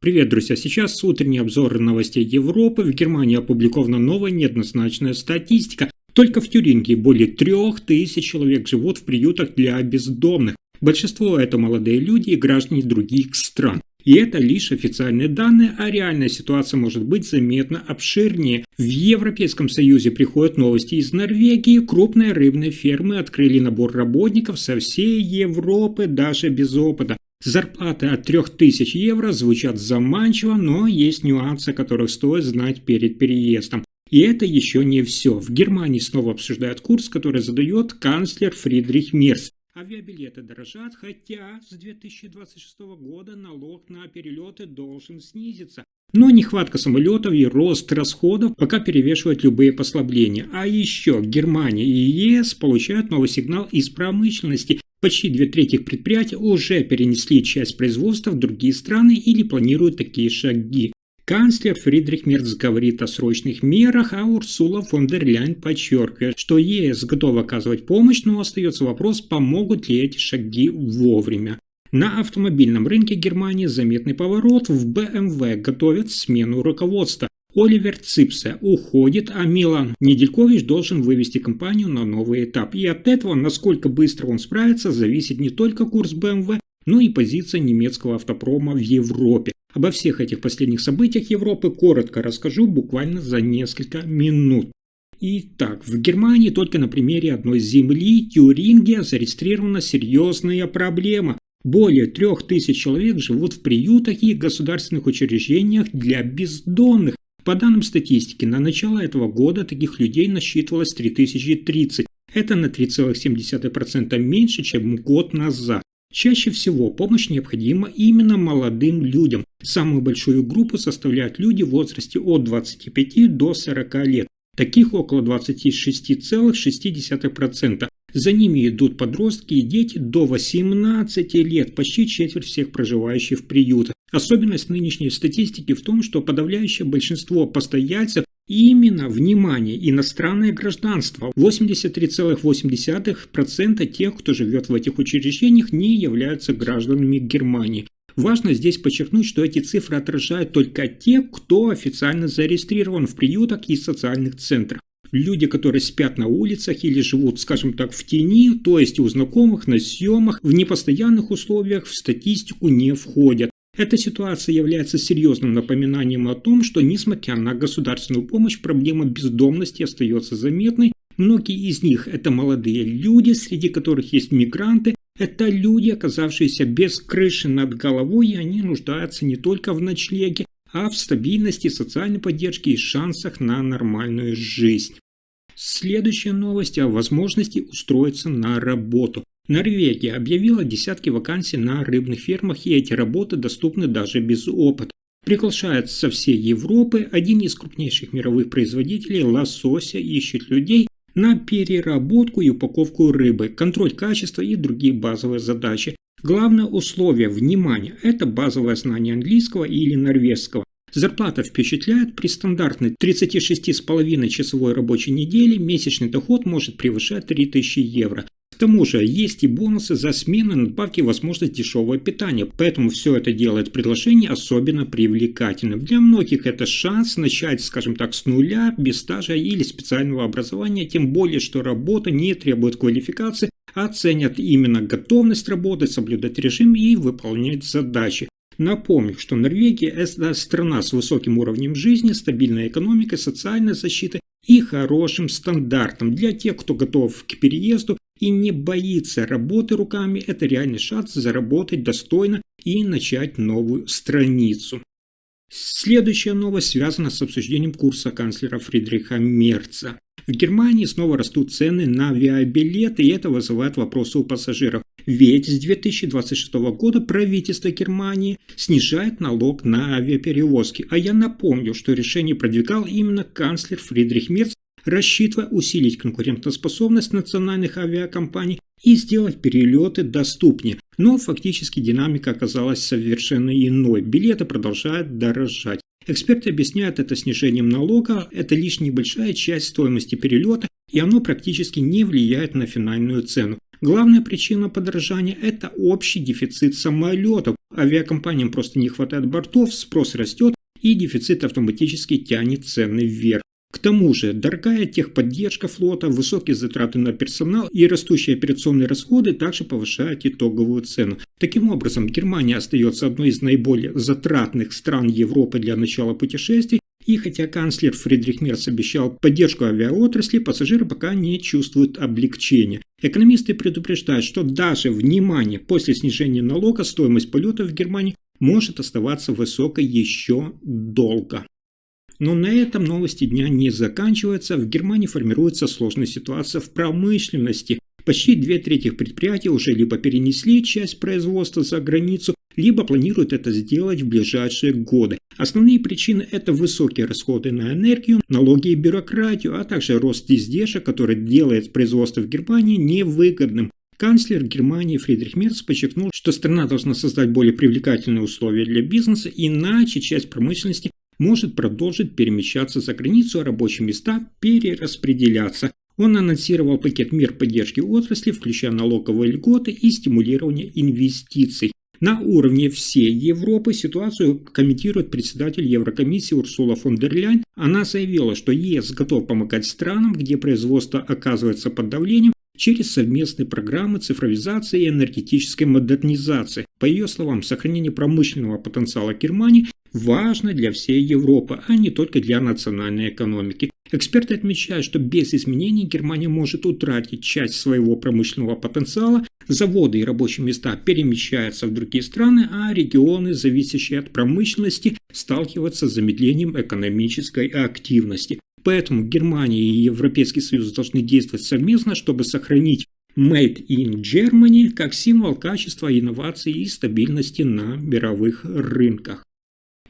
Привет, друзья! Сейчас утренний обзор новостей Европы. В Германии опубликована новая неоднозначная статистика. Только в Тюрингии более 3000 человек живут в приютах для бездомных. Большинство это молодые люди и граждане других стран. И это лишь официальные данные, а реальная ситуация может быть заметно обширнее. В Европейском Союзе приходят новости из Норвегии. Крупные рыбные фермы открыли набор работников со всей Европы, даже без опыта. Зарплаты от 3000 евро звучат заманчиво, но есть нюансы, о которых стоит знать перед переездом. И это еще не все. В Германии снова обсуждают курс, который задает канцлер Фридрих Мерц. Авиабилеты дорожат, хотя с 2026 года налог на перелеты должен снизиться. Но нехватка самолетов и рост расходов пока перевешивают любые послабления. А еще Германия и ЕС получают новый сигнал из промышленности. Почти 2/3 предприятий уже перенесли часть производства в другие страны или планируют такие шаги. Канцлер Фридрих Мерц говорит о срочных мерах, а Урсула фон дер Ляйен подчеркивает, что ЕС готов оказывать помощь, но остается вопрос, помогут ли эти шаги вовремя. На автомобильном рынке Германии заметный поворот. В BMW готовят смену руководства. Оливер Ципсе уходит, а Милан Неделькович должен вывести компанию на новый этап. И от этого, насколько быстро он справится, зависит не только курс BMW, но и позиция немецкого автопрома в Европе. Обо всех этих последних событиях Европы коротко расскажу буквально за несколько минут. Итак, в Германии только на примере одной земли, Тюрингия, зарегистрирована серьезная проблема. Более 3000 человек живут в приютах и государственных учреждениях для бездомных. По данным статистики, на начало этого года таких людей насчитывалось 3030. Это на 3,7% меньше, чем год назад. Чаще всего помощь необходима именно молодым людям. Самую большую группу составляют люди в возрасте от 25 до 40 лет. Таких около 26,6%. За ними идут подростки и дети до 18 лет, почти четверть всех проживающих в приютах. Особенность нынешней статистики в том, что подавляющее большинство постояльцев именно, внимание, иностранное гражданство. 83,8% тех, кто живет в этих учреждениях, не являются гражданами Германии. Важно здесь подчеркнуть, что эти цифры отражают только тех, кто официально зарегистрирован в приютах и социальных центрах. Люди, которые спят на улицах или живут, скажем так, в тени, то есть у знакомых, на съемах, в непостоянных условиях, в статистику не входят. Эта ситуация является серьезным напоминанием о том, что, несмотря на государственную помощь, проблема бездомности остается заметной. Многие из них – это молодые люди, среди которых есть мигранты. Это люди, оказавшиеся без крыши над головой, и они нуждаются не только в ночлеге, а в стабильности, социальной поддержке и шансах на нормальную жизнь. Следующая новость о возможности устроиться на работу. Норвегия объявила десятки вакансий на рыбных фермах, и эти работы доступны даже без опыта. Приглашают со всей Европы. Один из крупнейших мировых производителей лосося ищет людей на переработку и упаковку рыбы, контроль качества и другие базовые задачи. Главное условие, внимания, это базовое знание английского или норвежского. Зарплата впечатляет. При стандартной 36,5-часовой рабочей неделе месячный доход может превышать 3000 евро. К тому же есть и бонусы за смену, надбавки и возможность дешевого питания, поэтому все это делает предложение особенно привлекательным. Для многих это шанс начать, скажем так, с нуля, без стажа или специального образования, тем более, что работа не требует квалификации, а ценят именно готовность работать, соблюдать режим и выполнять задачи. Напомню, что Норвегия – это страна с высоким уровнем жизни, стабильной экономикой, социальной защитой и хорошим стандартом. Для тех, кто готов к переезду и не боится работы руками, это реальный шанс заработать достойно и начать новую страницу. Следующая новость связана с обсуждением курса канцлера Фридриха Мерца. В Германии снова растут цены на авиабилеты, и это вызывает вопросы у пассажиров. Ведь с 2026 года правительство Германии снижает налог на авиаперевозки. А я напомню, что решение продвигал именно канцлер Фридрих Мерц, рассчитывая усилить конкурентоспособность национальных авиакомпаний и сделать перелеты доступнее. Но фактически динамика оказалась совершенно иной. Билеты продолжают дорожать. Эксперты объясняют это снижением налога, это лишь небольшая часть стоимости перелета, и оно практически не влияет на финальную цену. Главная причина подорожания – это общий дефицит самолетов. Авиакомпаниям просто не хватает бортов, спрос растет, и дефицит автоматически тянет цены вверх. К тому же, дорогая техподдержка флота, высокие затраты на персонал и растущие операционные расходы также повышают итоговую цену. Таким образом, Германия остается одной из наиболее затратных стран Европы для начала путешествий, и хотя канцлер Фридрих Мерц обещал поддержку авиаотрасли, пассажиры пока не чувствуют облегчения. Экономисты предупреждают, что даже, внимание, после снижения налога стоимость полетов в Германии может оставаться высокой еще долго. Но на этом новости дня не заканчиваются. В Германии формируется сложная ситуация в промышленности. Почти 2/3 предприятий уже либо перенесли часть производства за границу, либо планируют это сделать в ближайшие годы. Основные причины – это высокие расходы на энергию, налоги и бюрократию, а также рост издержек, который делает производство в Германии невыгодным. Канцлер Германии Фридрих Мерц подчеркнул, что страна должна создать более привлекательные условия для бизнеса, иначе часть промышленности может продолжить перемещаться за границу, а рабочие места перераспределяться. Он анонсировал пакет мер поддержки отрасли, включая налоговые льготы и стимулирование инвестиций. На уровне всей Европы ситуацию комментирует председатель Еврокомиссии Урсула фон дер Ляйен. Она заявила, что ЕС готов помогать странам, где производство оказывается под давлением, через совместные программы цифровизации и энергетической модернизации. По ее словам, сохранение промышленного потенциала Германии важно для всей Европы, а не только для национальной экономики. Эксперты отмечают, что без изменений Германия может утратить часть своего промышленного потенциала, заводы и рабочие места перемещаются в другие страны, а регионы, зависящие от промышленности, сталкиваются с замедлением экономической активности. Поэтому Германия и Европейский Союз должны действовать совместно, чтобы сохранить Made in Germany как символ качества, инноваций и стабильности на мировых рынках.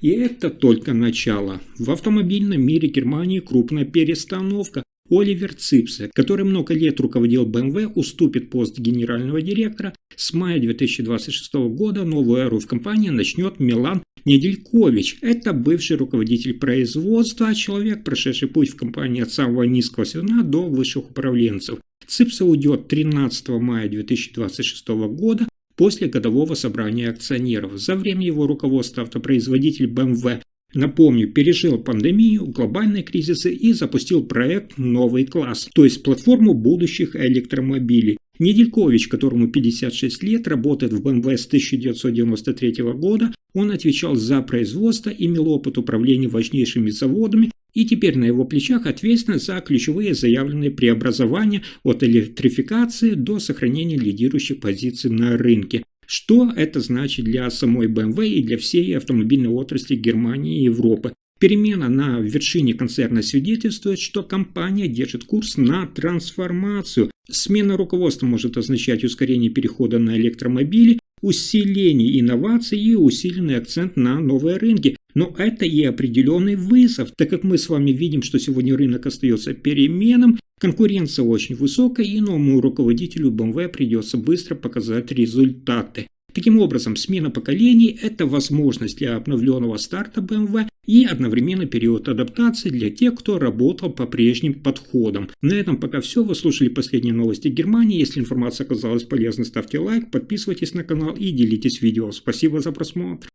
И это только начало. В автомобильном мире Германии крупная перестановка. Оливер Ципсе, который много лет руководил BMW, уступит пост генерального директора. С мая 2026 года новую эру в компании начнет Милан Неделькович. Это бывший руководитель производства, человек, прошедший путь в компании от самого низкого звена до высших управленцев. Ципсе уйдет 13 мая 2026 года после годового собрания акционеров. За время его руководства автопроизводитель BMW, напомню, пережил пандемию, глобальные кризисы и запустил проект «Новый класс», то есть платформу будущих электромобилей. Неделькович, которому 56 лет, работает в BMW с 1993 года, он отвечал за производство, имел опыт управления важнейшими заводами, и теперь на его плечах ответственность за ключевые заявленные преобразования от электрификации до сохранения лидирующих позиций на рынке. Что это значит для самой BMW и для всей автомобильной отрасли Германии и Европы? Перемена на вершине концерна свидетельствует, что компания держит курс на трансформацию. Смена руководства может означать ускорение перехода на электромобили, усиление инноваций и усиленный акцент на новые рынки. Но это и определенный вызов, так как мы с вами видим, что сегодня рынок остается переменным, конкуренция очень высокая и новому руководителю BMW придется быстро показать результаты. Таким образом, смена поколений – это возможность для обновленного старта BMW и одновременно период адаптации для тех, кто работал по прежним подходам. На этом пока все. Вы слушали последние новости Германии. Если информация оказалась полезной, ставьте лайк, подписывайтесь на канал и делитесь видео. Спасибо за просмотр.